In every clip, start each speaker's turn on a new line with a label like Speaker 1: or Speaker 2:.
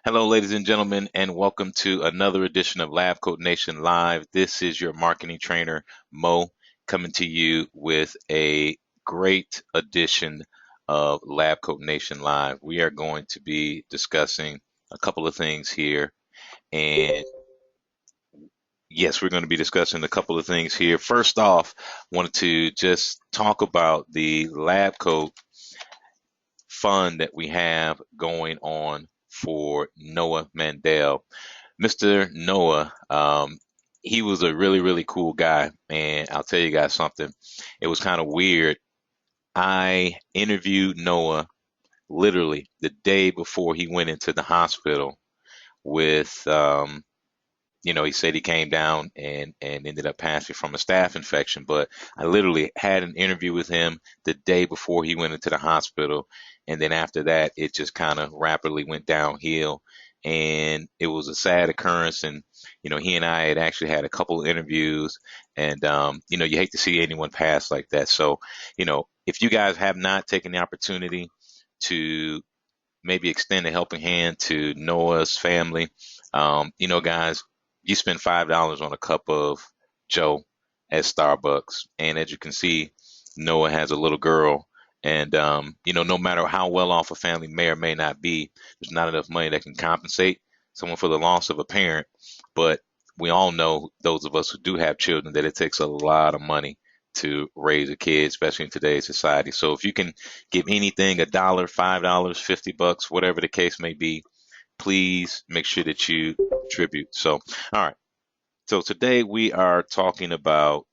Speaker 1: Hello, ladies and gentlemen, and welcome to another edition of Labcoat Nation Live. This is your marketing trainer, Mo, coming to you with a great edition of Labcoat Nation Live. We are going to be discussing a couple of things here. And yes, we're going to be discussing a couple of things here. First off, wanted to just talk about the Labcoat fund that we have going on for Noah Mandel. Mr. Noah, he was a really, really cool guy. And I'll tell you guys something. It was kind of weird. I interviewed Noah literally the day before he went into the hospital with, he said he came down and ended up passing from a staph infection. But I literally had an interview with him the day before he went into the hospital. And then after that, it just kind of rapidly went downhill. And it was a sad occurrence. And, he and I had actually had a couple of interviews. And, you hate to see anyone pass like that. So, if you guys have not taken the opportunity to maybe extend a helping hand to Noah's family, guys, you spend $5 on a cup of Joe at Starbucks, and as you can see, Noah has a little girl, and no matter how well off a family may or may not be, there's not enough money that can compensate someone for the loss of a parent. But we all know, those of us who do have children, that it takes a lot of money to raise a kid, especially in today's society. So if you can give anything, $1, $5, $50, whatever the case may be, please make sure that you contribute. So, all right. So today we are talking about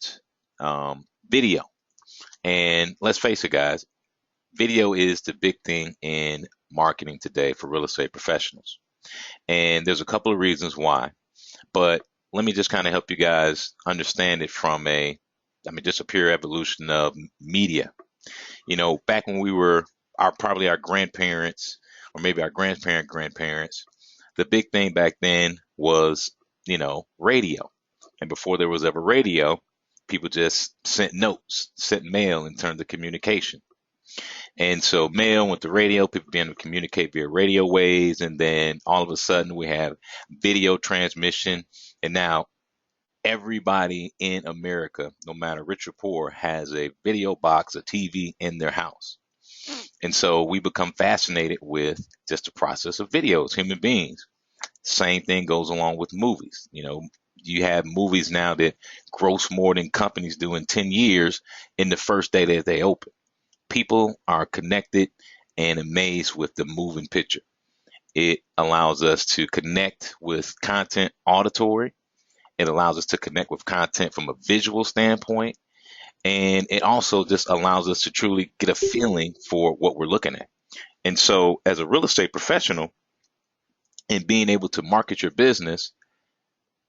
Speaker 1: video. And let's face it, guys, video is the big thing in marketing today for real estate professionals. And there's a couple of reasons why. But let me just kind of help you guys understand it from just a pure evolution of media. Back when we were probably our grandparents, or maybe our grandparents, the big thing back then was, radio. And before there was ever radio, people just sent notes, sent mail in terms of communication. And so mail went to radio, people began to communicate via radio waves, and then all of a sudden we have video transmission. And now everybody in America, no matter rich or poor, has a video box, a TV in their house. And so we become fascinated with just the process of videos, human beings. Same thing goes along with movies. You have movies now that gross more than companies do in 10 years in the first day that they open. People are connected and amazed with the moving picture. It allows us to connect with content auditory. It allows us to connect with content from a visual standpoint. And it also just allows us to truly get a feeling for what we're looking at. And so, as a real estate professional and being able to market your business,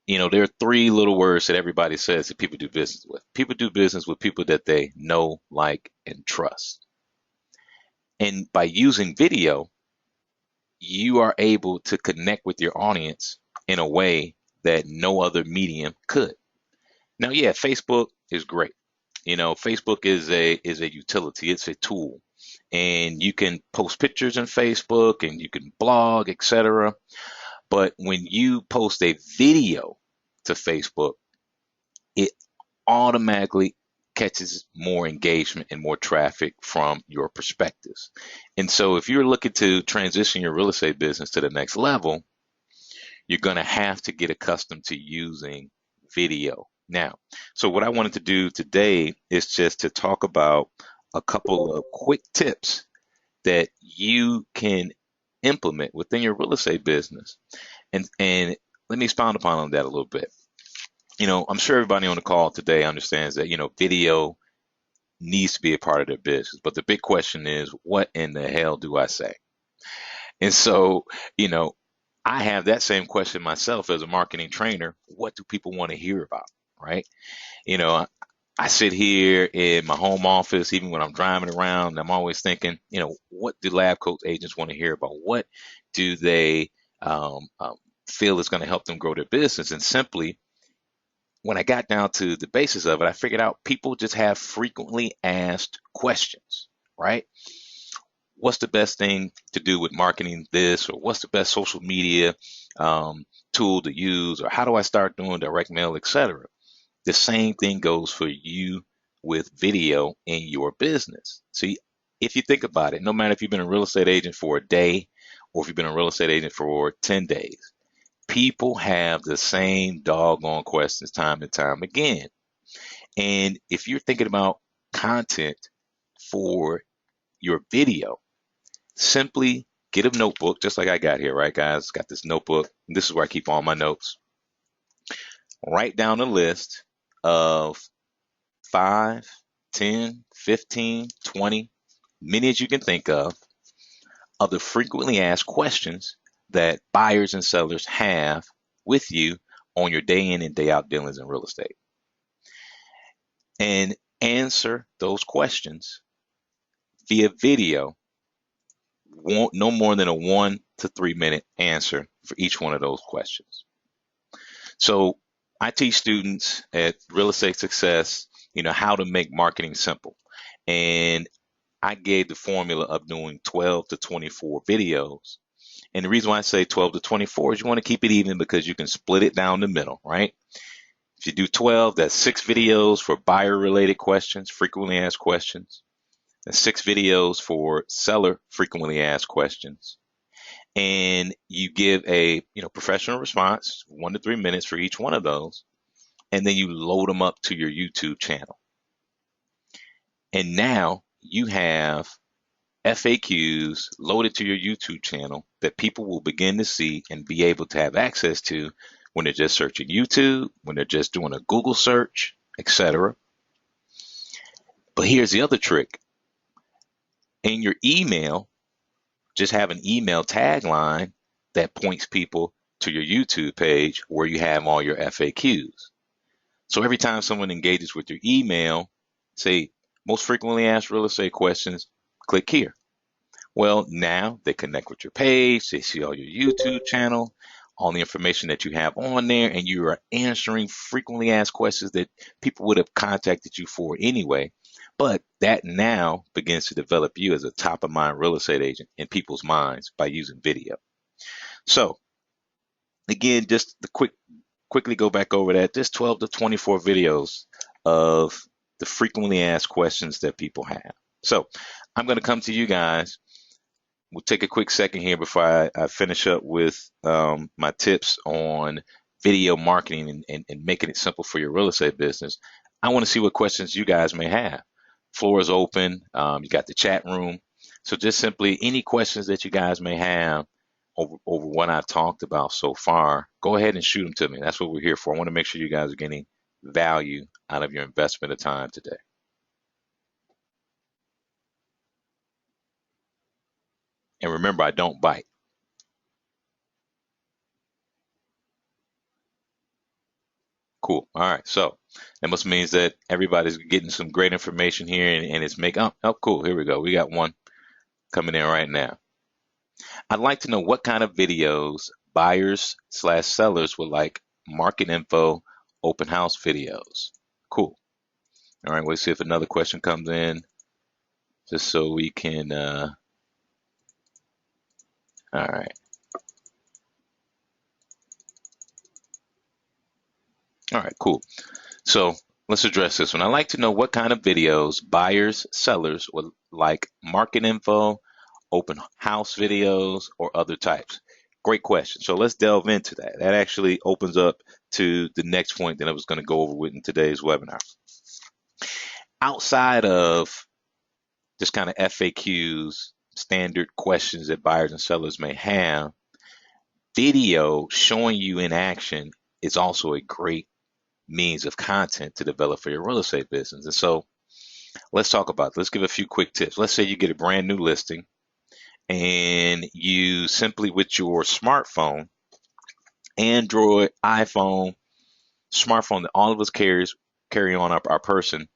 Speaker 1: there are three little words that everybody says that people do business with. People do business with people that they know, like, and trust. And by using video, you are able to connect with your audience in a way that no other medium could. Now, yeah, Facebook is great. Facebook is a utility. It's a tool, and you can post pictures on Facebook and you can blog, etc. But when you post a video to Facebook, it automatically catches more engagement and more traffic from your perspectives. And so if you're looking to transition your real estate business to the next level, you're going to have to get accustomed to using video. Now, so what I wanted to do today is just to talk about a couple of quick tips that you can implement within your real estate business. And let me expound upon that a little bit. I'm sure everybody on the call today understands that, video needs to be a part of their business. But the big question is, what in the hell do I say? And so, you know, I have that same question myself as a marketing trainer. What do people want to hear about? Right? You know, I sit here in my home office, even when I'm driving around, I'm always thinking, what do lab coach agents want to hear about? What do they feel is going to help them grow their business? And simply, when I got down to the basis of it, I figured out people just have frequently asked questions, right? what's the best thing to do with marketing this, or what's the best social media um, tool to use, or how do I start doing direct mail, etc. The same thing goes for you with video in your business. See, if you think about it, no matter if you've been a real estate agent for a day or if you've been a real estate agent for 10 days, people have the same doggone questions time and time again. And if you're thinking about content for your video, simply get a notebook, just like I got here, right, guys? Got this notebook. This is where I keep all my notes. Write down a list of 5, 10, 15, 20, many as you can think of the frequently asked questions that buyers and sellers have with you on your day in and day out dealings in real estate. And answer those questions via video, no more than a 1 to 3 minute answer for each one of those questions. So I teach students at Real Estate Success, how to make marketing simple. And I gave the formula of doing 12 to 24 videos. And the reason why I say 12 to 24 is you want to keep it even because you can split it down the middle, right? If you do 12, that's 6 videos for buyer related questions, frequently asked questions. That's 6 videos for seller frequently asked questions. And you give a professional response, 1 to 3 minutes for each one of those. And then you load them up to your YouTube channel. And now you have FAQs loaded to your YouTube channel that people will begin to see and be able to have access to when they're just searching YouTube, when they're just doing a Google search, etc. But here's the other trick. In your email, just have an email tagline that points people to your YouTube page where you have all your FAQs. So every time someone engages with your email, say, most frequently asked real estate questions, click here. Well, now they connect with your page, they see all your YouTube channel, all the information that you have on there, and you are answering frequently asked questions that people would have contacted you for anyway. But that now begins to develop you as a top of mind real estate agent in people's minds by using video. So again, just quickly go back over that. Just 12 to 24 videos of the frequently asked questions that people have. So I'm going to come to you guys. We'll take a quick second here before I finish up with my tips on video marketing and making it simple for your real estate business. I want to see what questions you guys may have. Floor is open. You got the chat room. So just simply any questions that you guys may have over what I've talked about so far, go ahead and shoot them to me. That's what we're here for. I want to make sure you guys are getting value out of your investment of time today. And remember, I don't bite. Cool. All right. So that must means that everybody's getting some great information here and it's making, oh, cool. Here we go. We got one coming in right now. I'd like to know what kind of videos buyers/sellers would like market info, open house videos. Cool. All right. We'll see if another question comes in just so we can, all right. All right, cool. So let's address this one. I'd like to know what kind of videos buyers, sellers would like market info, open house videos, or other types. Great question. So let's delve into that. That actually opens up to the next point that I was going to go over with in today's webinar. Outside of just kind of FAQs, standard questions that buyers and sellers may have, video showing you in action is also a great means of content to develop for your real estate business. And so let's talk about it. Let's give a few quick tips. Let's say you get a brand new listing and you simply with your smartphone, Android, iPhone, smartphone that all of us carry on our person,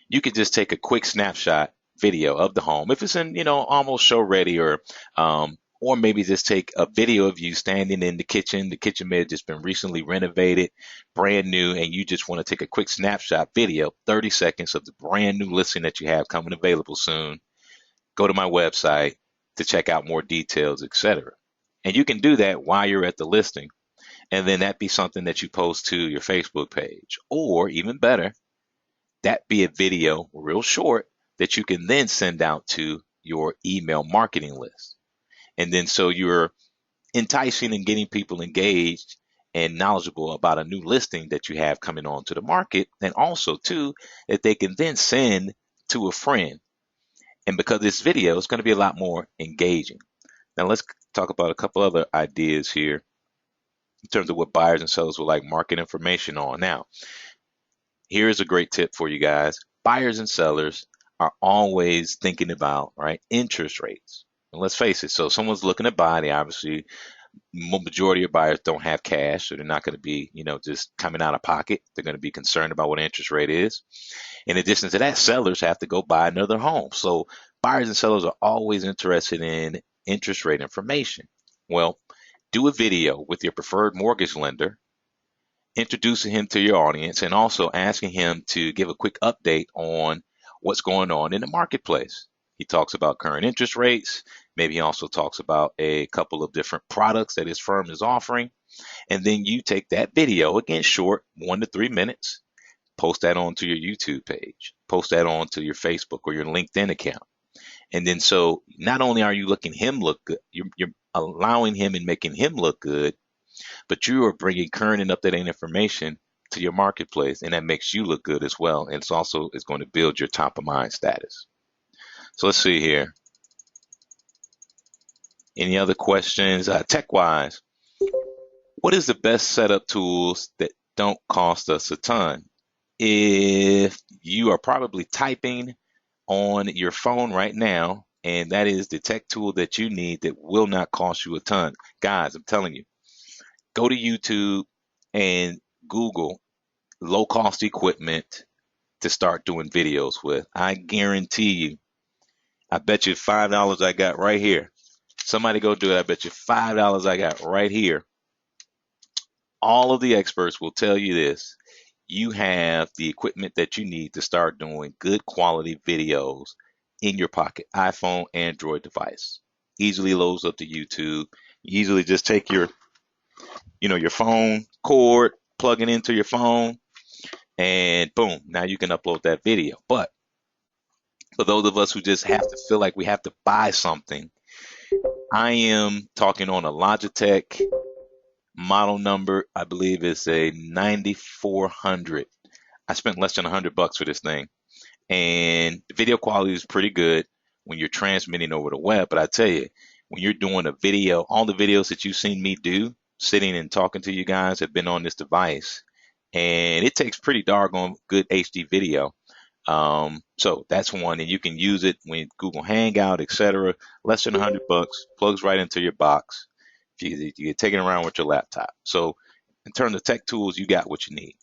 Speaker 1: you could just take a quick snapshot video of the home. If it's in, almost show ready or maybe just take a video of you standing in the kitchen. The kitchen may have just been recently renovated, brand new, and you just want to take a quick snapshot video, 30 seconds of the brand new listing that you have coming available soon. go to my website to check out more details, etc. And you can do that while you're at the listing. And then that be something that you post to your Facebook page. Or even better, that be a video real short that you can then send out to your email marketing list. And then so you're enticing and getting people engaged and knowledgeable about a new listing that you have coming onto the market. And also too, that they can then send to a friend. And because this video is going to be a lot more engaging. Now let's talk about a couple other ideas here in terms of what buyers and sellers would like market information on. Now, here's a great tip for you guys. Buyers and sellers are always thinking about, right, interest rates. And let's face it, so if someone's looking to buy, they obviously, majority of buyers don't have cash, so they're not going to be, just coming out of pocket. They're going to be concerned about what interest rate is. In addition to that, sellers have to go buy another home. So buyers and sellers are always interested in interest rate information. Well, do a video with your preferred mortgage lender, introducing him to your audience, and also asking him to give a quick update on what's going on in the marketplace. He talks about current interest rates. Maybe he also talks about a couple of different products that his firm is offering. And then you take that video, again, short, 1 to 3 minutes, post that onto your YouTube page, post that onto your Facebook or your LinkedIn account. And then so not only are you looking him look good, you're allowing him and making him look good, but you are bringing current and up-to-date information to your marketplace, and that makes you look good as well. And it's going to build your top of mind status. So let's see here. Any other questions? Tech-wise, what is the best setup tools that don't cost us a ton? If you are probably typing on your phone right now, and that is the tech tool that you need that will not cost you a ton. Guys, I'm telling you, go to YouTube and Google low cost equipment to start doing videos with. I guarantee you, I bet you $5 I got right here. Somebody go do it. I bet you $5 I got right here. All of the experts will tell you this. You have the equipment that you need to start doing good quality videos in your pocket, iPhone, Android device. Easily loads up to YouTube. You easily just take your phone cord, plug it into your phone, and boom, now you can upload that video. But for those of us who just have to feel like we have to buy something, I am talking on a Logitech model number. I believe it's a 9400. I spent less than $100 for this thing, and the video quality is pretty good when you're transmitting over the web. But I tell you, when you're doing a video, all the videos that you've seen me do, sitting and talking to you guys, have been on this device, and it takes pretty doggone good HD video. So that's one, and you can use it when Google Hangout, etc. Less than $100, plugs right into your box. You can take it around with your laptop. So in terms of tech tools, you got what you need.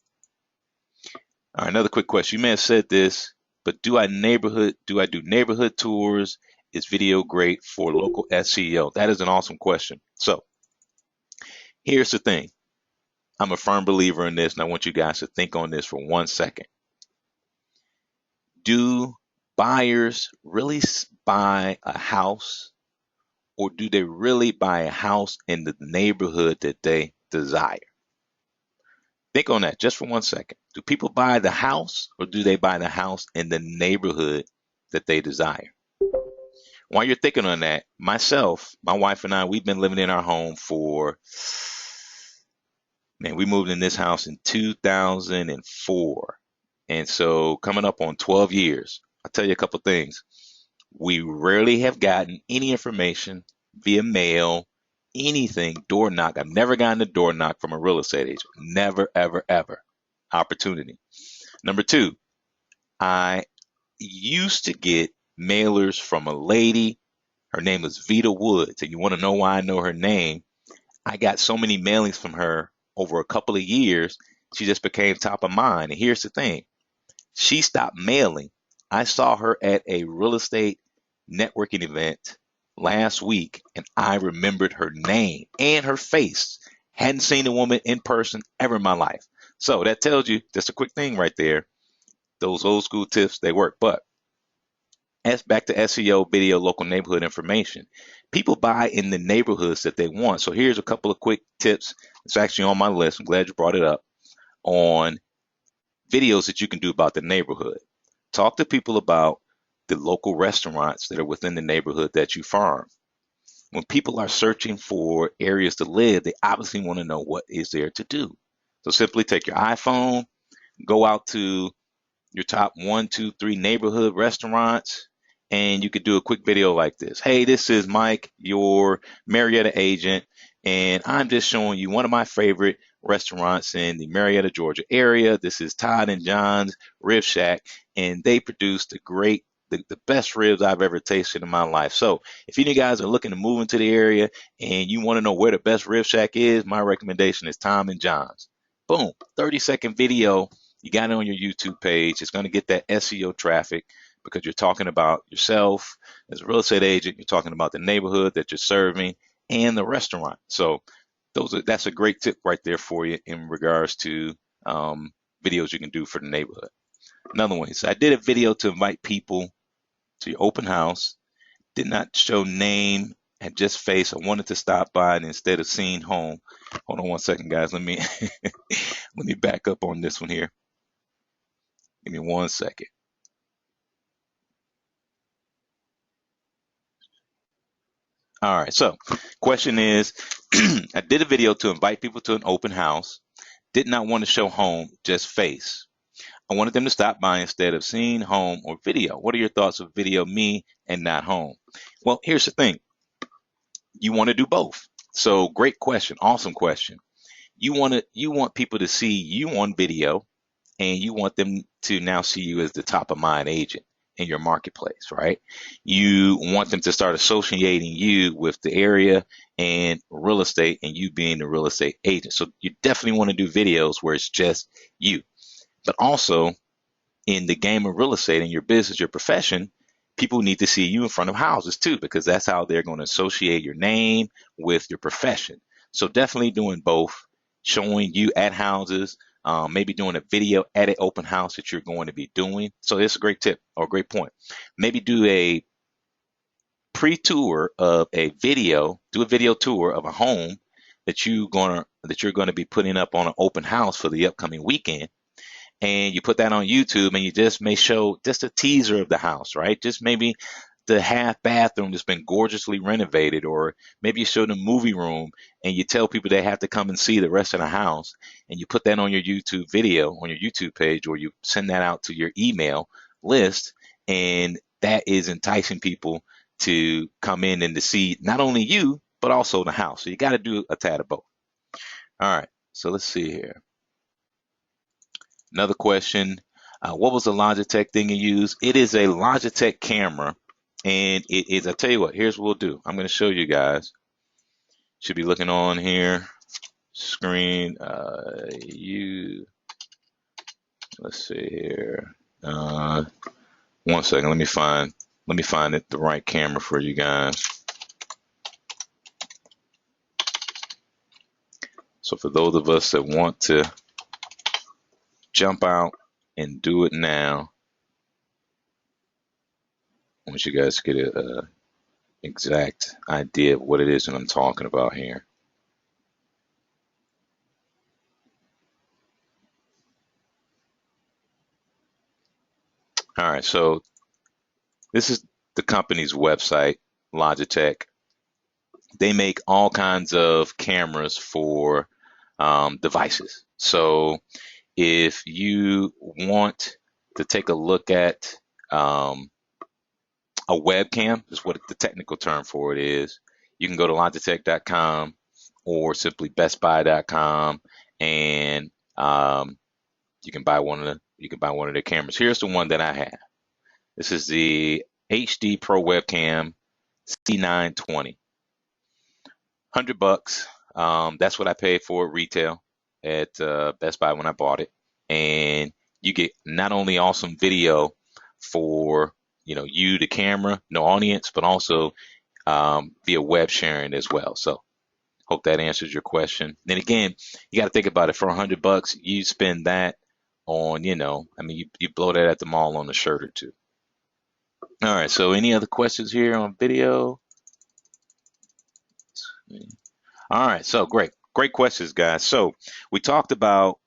Speaker 1: All right, another quick question. You may have said this, but do I do neighborhood tours? Is video great for local SEO? That is an awesome question. So here's the thing. I'm a firm believer in this, and I want you guys to think on this for 1 second. Do buyers really buy a house, or do they really buy a house in the neighborhood that they desire? Think on that just for 1 second. Do people buy the house, or do they buy the house in the neighborhood that they desire? While you're thinking on that, myself, my wife and I, we've been living in our home we moved in this house in 2004. And so coming up on 12 years, I'll tell you a couple things. We rarely have gotten any information via mail, anything, door knock. I've never gotten a door knock from a real estate agent. Never, ever, ever. Opportunity. Number two, I used to get mailers from a lady. Her name was Vita Woods. And you want to know why I know her name? I got so many mailings from her over a couple of years. She just became top of mind. And here's the thing. She stopped mailing. I saw her at a real estate networking event last week, and I remembered her name and her face. Hadn't seen the woman in person ever in my life. So that tells you just a quick thing right there. Those old school tips, they work. But As back to SEO, video, local neighborhood information. People buy in the neighborhoods that they want. So here's a couple of quick tips. It's actually on my list. I'm glad you brought it up on videos that you can do about the neighborhood. Talk to people about the local restaurants that are within the neighborhood that you farm. When people are searching for areas to live, they obviously want to know what is there to do. So simply take your iPhone, go out to your top 1, 2, 3 neighborhood restaurants, and you could do a quick video like this. Hey, this is Mike, your Marietta agent, and I'm just showing you one of my favorite restaurants in the Marietta, Georgia area. This is Todd and John's Rib Shack, and they produce the best ribs I've ever tasted in my life. So if any of you guys are looking to move into the area and you want to know where the best Rib Shack is, my recommendation is Tom and John's. Boom, 30-second video. You got it on your YouTube page. It's going to get that SEO traffic because you're talking about yourself as a real estate agent. You're talking about the neighborhood that you're serving and the restaurant. So that's a great tip right there for you in regards to videos you can do for the neighborhood. Another one is I did a video to invite people to your open house. Did not show name and just face. I wanted to stop by and instead of seeing home. Hold on one second, guys. Let me let me back up on this one here. Give me one second. All right. So, question is, I did a video to invite people to an open house. Did not want to show home, just face. I wanted them to stop by instead of seeing home or video. What are your thoughts of video me and not home? Well, here's the thing. You want to do both. So, great question. Awesome question. You want people to see you on video and you want them to now see you as the top of mind agent in your marketplace, right? You want them to start associating you with the area and real estate and you being the real estate agent. So you definitely want to do videos where it's just you. But also in the game of real estate and your business, your profession, people need to see you in front of houses too, because that's how they're going to associate your name with your profession. So definitely doing both, showing you at houses, maybe doing a video at an open house that you're going to be doing. So it's a great tip or a great point. Maybe do a pre-tour of a video, do a video tour of a home that you're going to be putting up on an open house for the upcoming weekend. And you put that on YouTube and you just may show just a teaser of the house, right? Just maybe the half bathroom that's been gorgeously renovated, or maybe you show the movie room and you tell people they have to come and see the rest of the house, and you put that on your YouTube video, on your YouTube page, or you send that out to your email list, and that is enticing people to come in and to see not only you, but also the house. So you got to do a tad of both. All right, so let's see here. Another question, what was the Logitech thing you use? It is a Logitech camera, and it is, I tell you what, here's what we'll do. I'm going to show you guys. Should be looking on here, screen, let's see here. One second, let me find the right camera for you guys. So for those of us that want to jump out and do it now, I want you guys to get a exact idea of what it is that I'm talking about here. All right, so this is the company's website, Logitech. They make all kinds of cameras for devices. So if you want to take a look at a webcam, is what the technical term for it is, you can go to logitech.com or simply bestbuy.com, and you can buy one of their cameras. Here's the one that I have. This is the HD Pro Webcam C920. $100. That's what I paid for retail at Best Buy when I bought it. And you get not only awesome video for you, the camera, no audience, but also via web sharing as well. So hope that answers your question. Then again, you got to think about it. For $100, you spend that on, you blow that at the mall on a shirt or two. All right. So any other questions here on video? All right. So great. Great questions, guys. So we talked about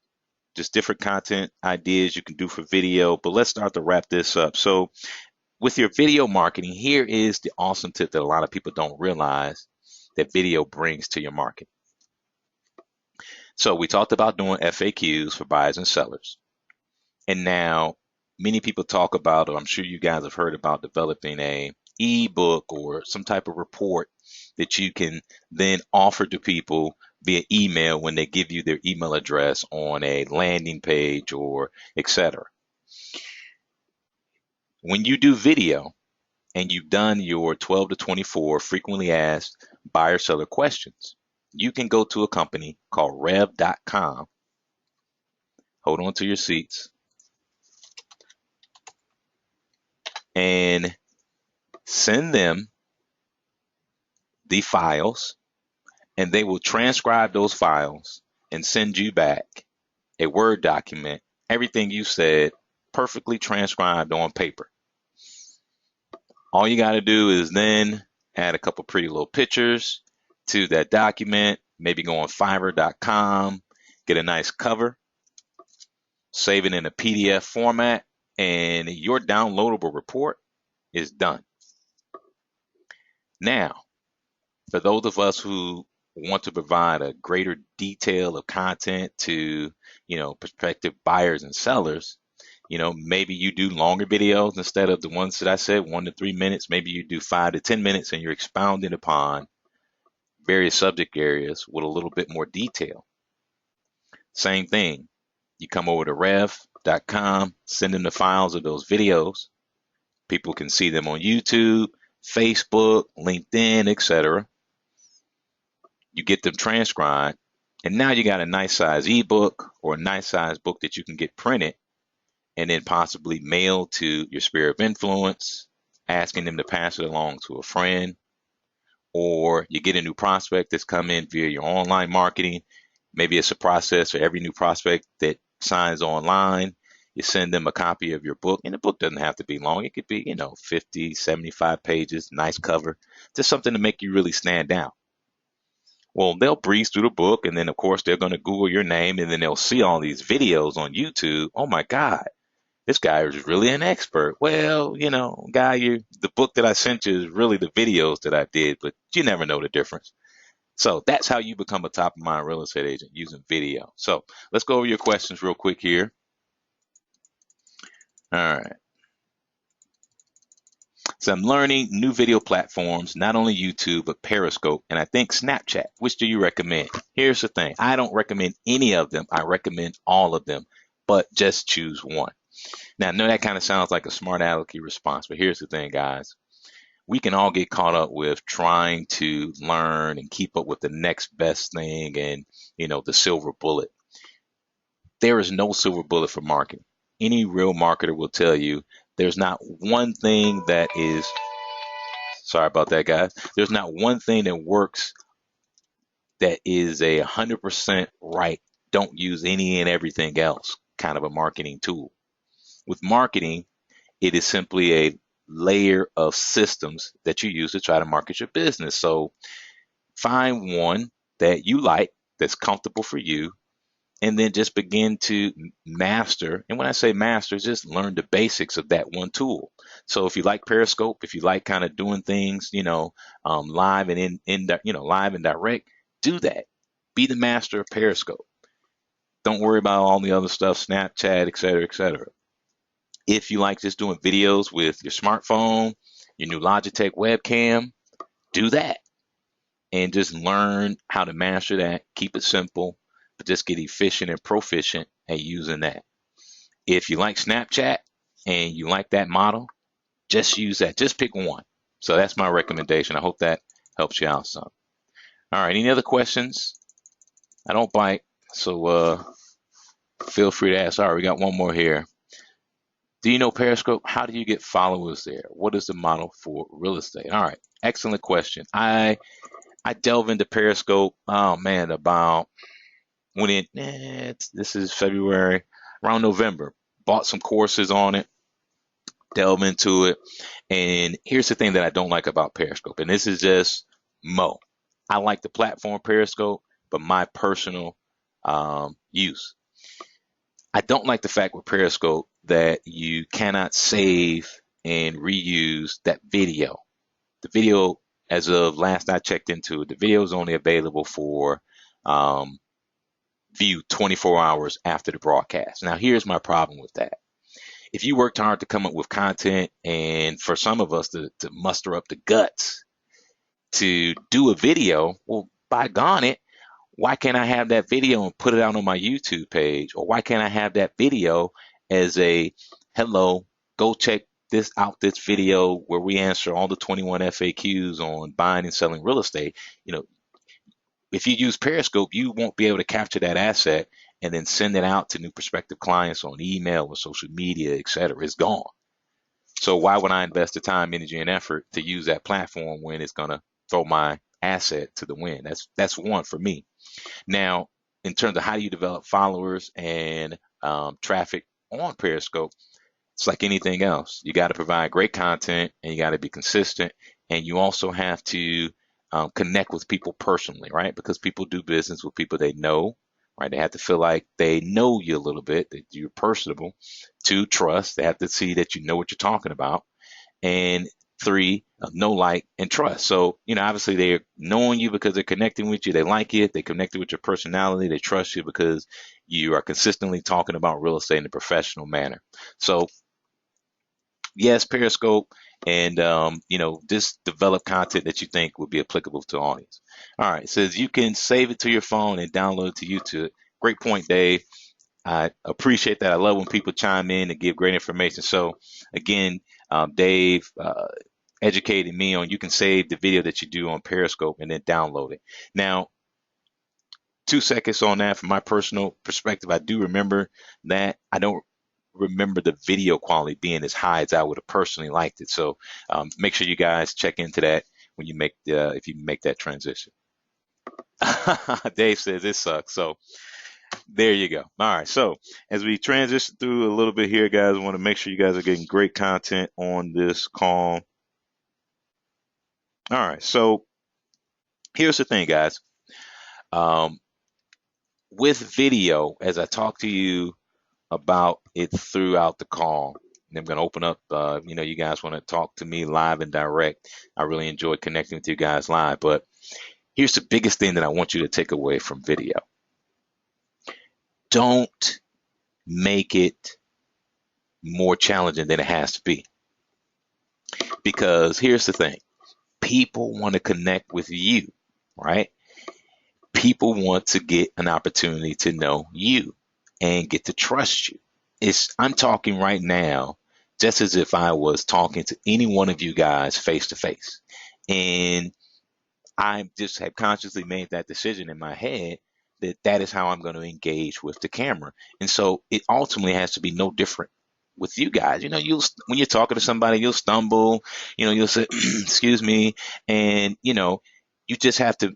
Speaker 1: just different content ideas you can do for video, but let's start to wrap this up. So with your video marketing, here is the awesome tip that a lot of people don't realize that video brings to your market. So we talked about doing FAQs for buyers and sellers. And now many people talk about, or I'm sure you guys have heard about developing a ebook or some type of report that you can then offer to people via email when they give you their email address on a landing page or etc. When you do video and you've done your 12 to 24 frequently asked buyer seller questions, you can go to a company called rev.com. Hold on to your seats and send them the files, and they will transcribe those files and send you back a Word document, everything you said, perfectly transcribed on paper. All you got to do is then add a couple pretty little pictures to that document, maybe go on fiverr.com, get a nice cover, save it in a PDF format, and your downloadable report is done. Now, for those of us who want to provide a greater detail of content to, prospective buyers and sellers, maybe you do longer videos instead of the ones that I said, 1 to 3 minutes. Maybe you do 5 to 10 minutes and you're expounding upon various subject areas with a little bit more detail. Same thing. You come over to rev.com, send them the files of those videos. People can see them on YouTube, Facebook, LinkedIn, etc. You get them transcribed, and now you got a nice size ebook or a nice size book that you can get printed and then possibly mail to your sphere of influence, asking them to pass it along to a friend. Or you get a new prospect that's come in via your online marketing. Maybe it's a process for every new prospect that signs online. You send them a copy of your book, and the book doesn't have to be long. It could be, 50, 75 pages, nice cover, just something to make you really stand out. Well, they'll breeze through the book, and then of course they're going to Google your name, and then they'll see all these videos on YouTube. Oh my God, this guy is really an expert. Well, guy, the book that I sent you is really the videos that I did, but you never know the difference. So that's how you become a top of mind real estate agent, using video. So let's go over your questions real quick here. All right. So I'm learning new video platforms, not only YouTube, but Periscope, and I think Snapchat. Which do you recommend? Here's the thing. I don't recommend any of them. I recommend all of them, but just choose one. Now, I know that kind of sounds like a smart alecky response, but here's the thing, guys. We can all get caught up with trying to learn and keep up with the next best thing and, the silver bullet. There is no silver bullet for marketing. Any real marketer will tell you there's not one thing that is, sorry about that, guys. There's not one thing that works that is 100% right. Don't use any and everything else kind of a marketing tool. With marketing, it is simply a layer of systems that you use to try to market your business. So find one that you like, that's comfortable for you, and then just begin to master. And when I say master, just learn the basics of that one tool. So if you like Periscope, if you like kind of doing things, live and live and direct, do that. Be the master of Periscope. Don't worry about all the other stuff, Snapchat, et cetera, et cetera. If you like just doing videos with your smartphone, your new Logitech webcam, do that and just learn how to master that. Keep it simple, but just get efficient and proficient at using that. If you like Snapchat and you like that model, just use that. Just pick one. So that's my recommendation. I hope that helps you out some. All right. Any other questions? I don't bite, so feel free to ask. All right, we got one more here. Do you know Periscope? How do you get followers there? What is the model for real estate? All right, excellent question. I delve into Periscope. Oh man, about this is February, around November. Bought some courses on it. delve into it. And here's the thing that I don't like about Periscope, and this is just Mo. I like the platform Periscope, but my personal use. I don't like the fact with Periscope that you cannot save and reuse that video. The video, as of last I checked into it, the video is only available for um, view 24 hours after the broadcast. Now, here's my problem with that. If you worked hard to come up with content, and for some of us to muster up the guts to do a video, well, by gone it, why can't I have that video and put it out on my YouTube page? Or why can't I have that video as a hello, go check this out, this video where we answer all the 21 FAQs on buying and selling real estate. You know, if you use Periscope, you won't be able to capture that asset and then send it out to new prospective clients on email or social media, et cetera. It's gone. So why would I invest the time, energy, and effort to use that platform when it's going to throw my asset to the wind? That's one for me. Now, in terms of how do you develop followers and traffic on Periscope, it's like anything else. You got to provide great content and you got to be consistent. And you also have to connect with people personally, right? Because people do business with people they know, right? They have to feel like they know you a little bit, that you're personable. Two, trust. They have to see that you know what you're talking about. And three, know, like, and trust. So, obviously they're knowing you because they're connecting with you. They like it. They connected with your personality. They trust you because you are consistently talking about real estate in a professional manner. So yes, Periscope, and just develop content that you think would be applicable to audience. All right, it says you can save it to your phone and download it to YouTube. Great point, Dave. I appreciate that. I love when people chime in and give great information. So again, Dave educated me on you can save the video that you do on Periscope and then download it. Now, 2 seconds on that from my personal perspective. I do remember that. I don't remember the video quality being as high as I would have personally liked it. So make sure you guys check into that when you make if you make that transition. Dave says it sucks. So there you go. All right. So as we transition through a little bit here, guys, I want to make sure you guys are getting great content on this call. All right. So here's the thing, guys. With video, as I talk to you about it throughout the call, and I'm going to open up, you guys want to talk to me live and direct. I really enjoy connecting with you guys live. But here's the biggest thing that I want you to take away from video. Don't make it more challenging than it has to be. Because here's the thing. People want to connect with you, right? People want to get an opportunity to know you and get to trust you. I'm talking right now just as if I was talking to any one of you guys face to face. And I just have consciously made that decision in my head that that is how I'm going to engage with the camera. And so it ultimately has to be no different with you guys. When you're talking to somebody, you'll stumble, you'll say, excuse me. And, you just have to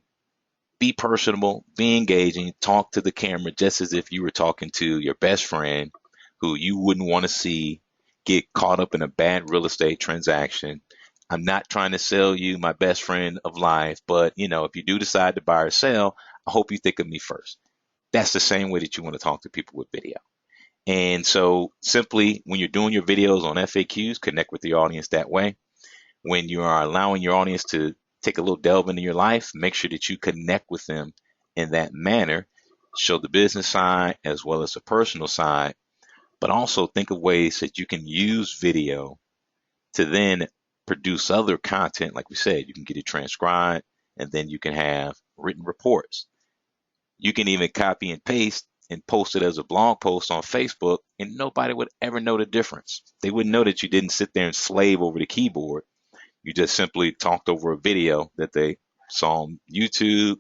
Speaker 1: be personable, be engaging, talk to the camera just as if you were talking to your best friend who you wouldn't want to see get caught up in a bad real estate transaction. I'm not trying to sell you my best friend of life, but if you do decide to buy or sell, I hope you think of me first. That's the same way that you want to talk to people with video. And so simply when you're doing your videos on FAQs, connect with the audience that way. When you are allowing your audience to take a little delve into your life, make sure that you connect with them in that manner. Show the business side as well as the personal side, but also think of ways that you can use video to then produce other content. Like we said, you can get it transcribed and then you can have written reports. You can even copy and paste and post it as a blog post on Facebook and nobody would ever know the difference. They wouldn't know that you didn't sit there and slave over the keyboard. You just simply talked over a video that they saw on YouTube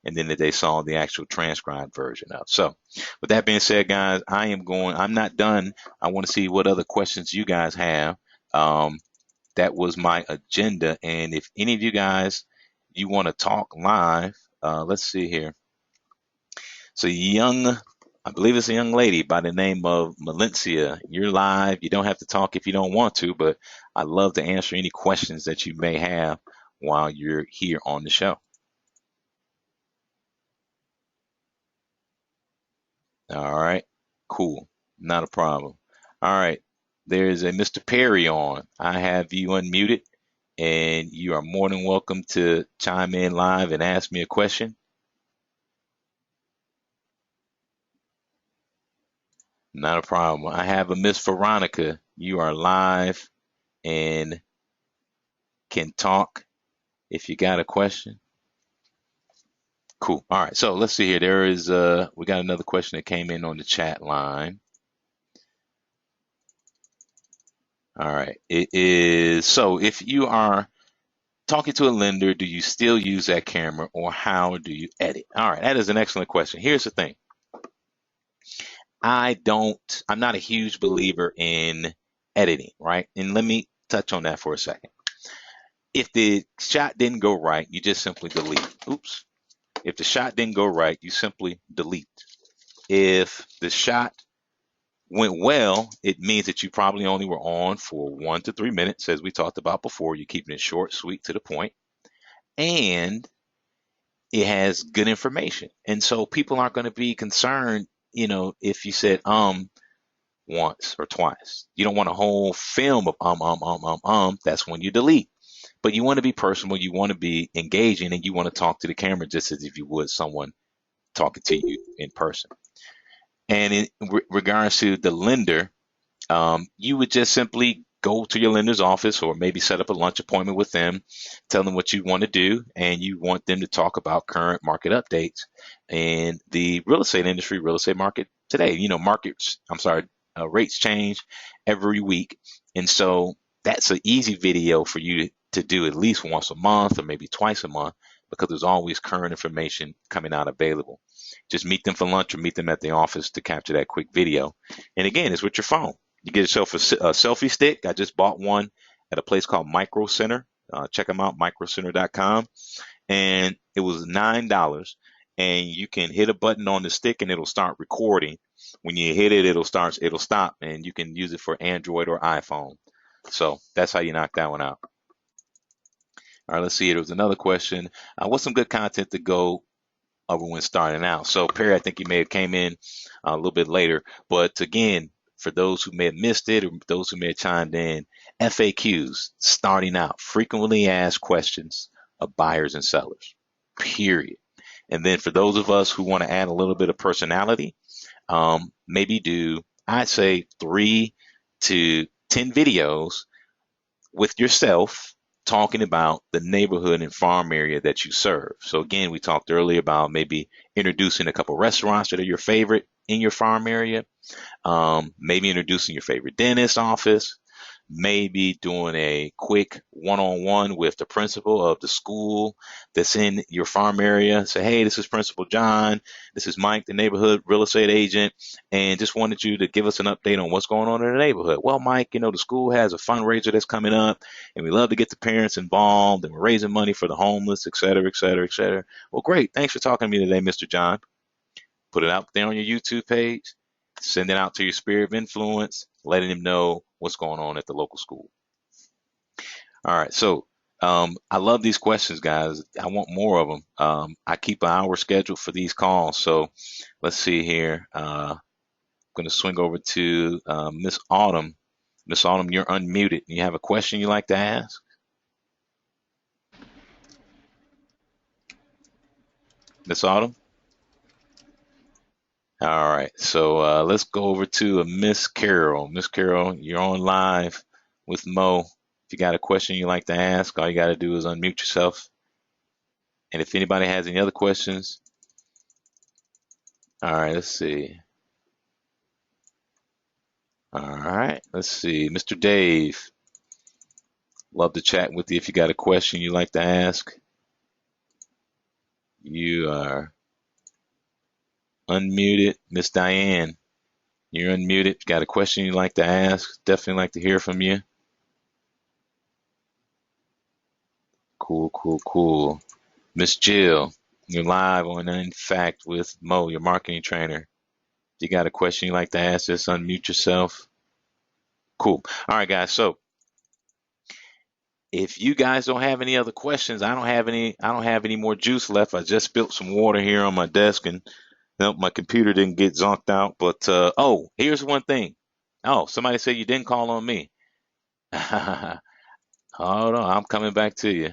Speaker 1: and then that they saw the actual transcribed version of. So with that being said, guys, I'm not done. I want to see what other questions you guys have. That was my agenda. And if any of you guys, you want to talk live, let's see here. So young I believe it's a young lady by the name of Valencia. You're live. You don't have to talk if you don't want to, but I'd love to answer any questions that you may have while you're here on the show. All right. Cool. Not a problem. All right. There's a Mr. Perry on. I have you unmuted, and you are more than welcome to chime in live and ask me a question. Not a problem. I have a Miss Veronica. You are live and can talk if you got a question. Cool. All right. So let's see here. We got another question that came in on the chat line. All right. It is, so if you are talking to a lender, do you still use that camera or how do you edit? All right. That is an excellent question. Here's the thing. I'm not a huge believer in editing, right? And let me touch on that for a second. If the shot didn't go right, you just simply delete. Oops. If the shot didn't go right, you simply delete. If the shot went well, it means that you probably only were on for 1 to 3 minutes, as we talked about before. You're keeping it short, sweet, to the point, and it has good information. And so people aren't going to be concerned, if you said once or twice. You don't want a whole film of That's when you delete. But you want to be personal, you want to be engaging, and you want to talk to the camera just as if you would someone talking to you in person. And in regards to the lender, you would just simply go to your lender's office or maybe set up a lunch appointment with them, tell them what you want to do, and you want them to talk about current market updates and the real estate industry, real estate market today. Rates change every week. And so that's an easy video for you to do at least once a month or maybe twice a month because there's always current information coming out available. Just meet them for lunch or meet them at the office to capture that quick video. And again, it's with your phone. You get yourself a selfie stick. I just bought one at a place called Micro Center. Check them out, microcenter.com. And it was $9. And you can hit a button on the stick and it'll start recording. When you hit it, it'll stop, and you can use it for Android or iPhone. So that's how you knock that one out. All right, let's see. There was another question. What's some good content to go over when starting out? So Perry, I think you may have came in a little bit later, but again, for those who may have missed it or those who may have chimed in, FAQs, starting out, frequently asked questions of buyers and sellers, period. And then for those of us who want to add a little bit of personality, maybe do, I'd say 3 to 10 videos with yourself talking about the neighborhood and farm area that you serve. So again, we talked earlier about maybe introducing a couple restaurants that are your favorite in your farm area, maybe introducing your favorite dentist office, maybe doing a quick one-on-one with the principal of the school that's in your farm area. Say, hey, this is Principal John. This is Mike, the neighborhood real estate agent, and just wanted you to give us an update on what's going on in the neighborhood. Well, Mike, the school has a fundraiser that's coming up, and we love to get the parents involved, and we're raising money for the homeless, et cetera, et cetera, et cetera. Well, great. Thanks for talking to me today, Mr. John. Put it out there on your YouTube page. Send it out to your sphere of influence, letting them know what's going on at the local school. All right, so I love these questions, guys. I want more of them. I keep an hour schedule for these calls, so let's see here. I'm going to swing over to Miss Autumn. Miss Autumn, you're unmuted. You have a question you'd like to ask? Miss Autumn? All right, so let's go over to Miss Carol. Miss Carol, you're on live with Mo. If you got a question you'd like to ask, all you got to do is unmute yourself. And if anybody has any other questions, all right, let's see. All right, let's see. Mr. Dave, love to chat with you if you got a question you'd like to ask. You are unmuted. Miss Diane, you're unmuted. Got a question you'd like to ask? Definitely like to hear from you. Cool, cool, cool. Miss Jill, you're live on In Fact with Mo, your marketing trainer. If you got a question you'd like to ask, just unmute yourself. Cool. All right, guys. So if you guys don't have any other questions, I don't have any more juice left. I just spilled some water here on my desk and nope, my computer didn't get zonked out. But oh, here's one thing. Oh, somebody said you didn't call on me. Hold on, I'm coming back to you.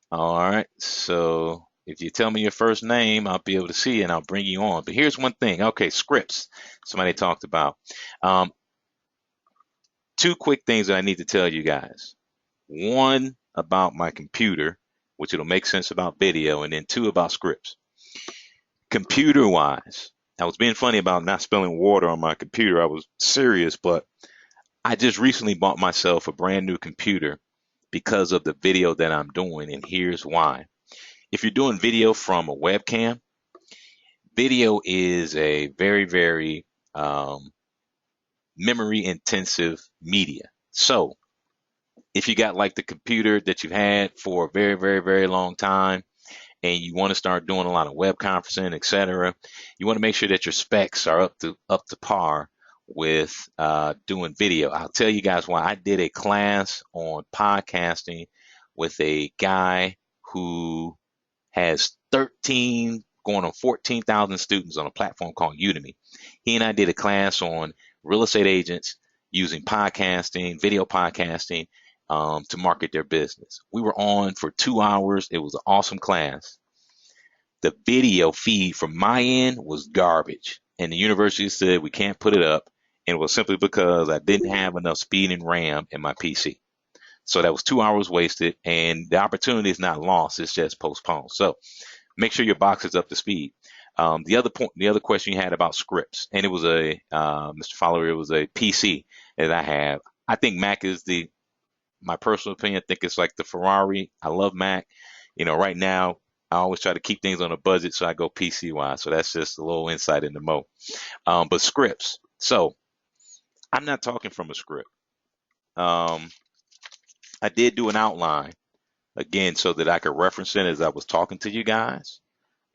Speaker 1: All right. So if you tell me your first name, I'll be able to see it and I'll bring you on. But here's one thing. Okay, scripts. Somebody talked about. Um, two quick things that I need to tell you guys. One about my computer, which it'll make sense about video, and then two about scripts. Computer wise, I was being funny about not spilling water on my computer. I was serious, but I just recently bought myself a brand new computer because of the video that I'm doing, and here's why. If you're doing video from a webcam, video is a very, very memory intensive media. So if you got like the computer that you've had for a very, very, very long time and you want to start doing a lot of web conferencing, etc., you want to make sure that your specs are up to par with doing video. I'll tell you guys why. I did a class on podcasting with a guy who has 13 going on 14,000 students on a platform called Udemy. He and I did a class on real estate agents using podcasting, video podcasting, to market their business. We were on for 2 hours. It was an awesome class. The video feed from my end was garbage. And the university said we can't put it up. And it was simply because I didn't have enough speed and RAM in my PC. So that was 2 hours wasted. And the opportunity is not lost. It's just postponed. So make sure your box is up to speed. The other question you had about scripts, and it was Mr. Follower, it was a PC that I have. I think Mac is my personal opinion, I think it's like the Ferrari. I love Mac. Right now, I always try to keep things on a budget, so I go PC wise. So that's just a little insight into Mo. But scripts. So I'm not talking from a script. Um, I did do an outline again so that I could reference it as I was talking to you guys.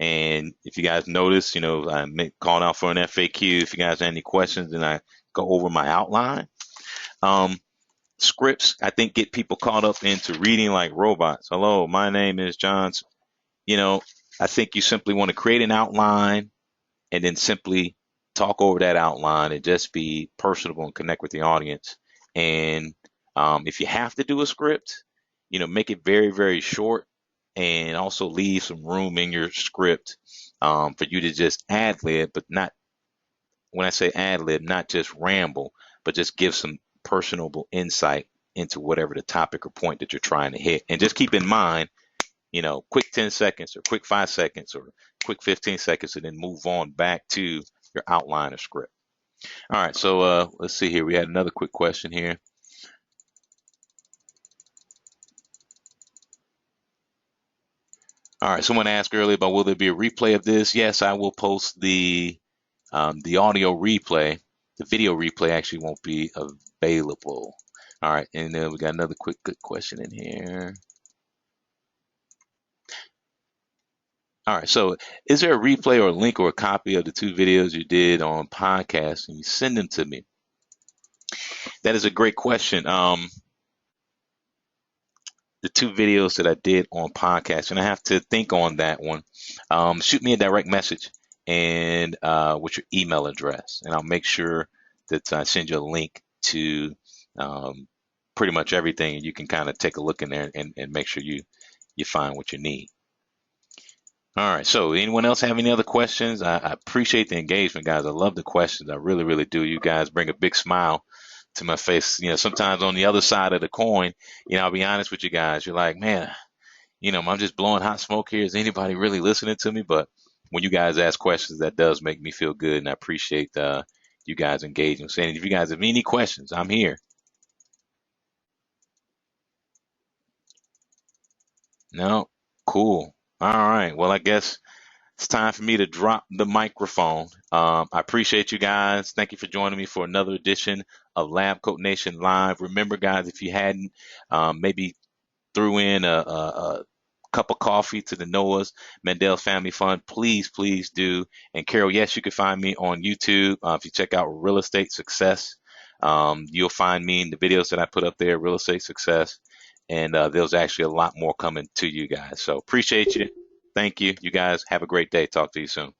Speaker 1: And if you guys notice, I called out for an FAQ. If you guys have any questions, then I go over my outline. Scripts, I think, get people caught up into reading like robots. Hello, my name is John. I think you simply want to create an outline and then simply talk over that outline and just be personable and connect with the audience. And if you have to do a script, make it very, very short and also leave some room in your script for you to just ad lib, but not, when I say ad lib, not just ramble, but just give some personable insight into whatever the topic or point that you're trying to hit. And just keep in mind, quick 10 seconds or quick 5 seconds or quick 15 seconds and then move on back to your outline or script. All right, so let's see here. We had another quick question here. All right, someone asked earlier about will there be a replay of this? Yes, I will post the audio replay. The video replay actually won't be available. All right, and then we got another quick good question in here. All right, so is there a replay or a link or a copy of the two videos you did on podcast and you send them to me? That is a great question. The two videos that I did on podcast, and I have to think on that one. Shoot me a direct message and with your email address, and I'll make sure that I send you a link to pretty much everything, and you can kind of take a look in there and make sure you find what you need. All right. So anyone else have any other questions? I appreciate the engagement, guys. I love the questions. I really, really do. You guys bring a big smile to my face. Sometimes on the other side of the coin, I'll be honest with you guys. You're like, man, I'm just blowing hot smoke here. Is anybody really listening to me? But when you guys ask questions, that does make me feel good. And I appreciate you guys engaging. Saying, if you guys have any questions, I'm here. No? Cool. All right. Well, I guess it's time for me to drop the microphone. I appreciate you guys. Thank you for joining me for another edition of Labcoat Nation Live. Remember, guys, if you hadn't, maybe threw in a cup of coffee to the Noah's Mandel Family Fund, please do. And Carol, yes, you can find me on YouTube. If you check out Real Estate Success, you'll find me in the videos that I put up there, Real Estate Success. And there's actually a lot more coming to you guys. So appreciate you. Thank you. You guys have a great day. Talk to you soon.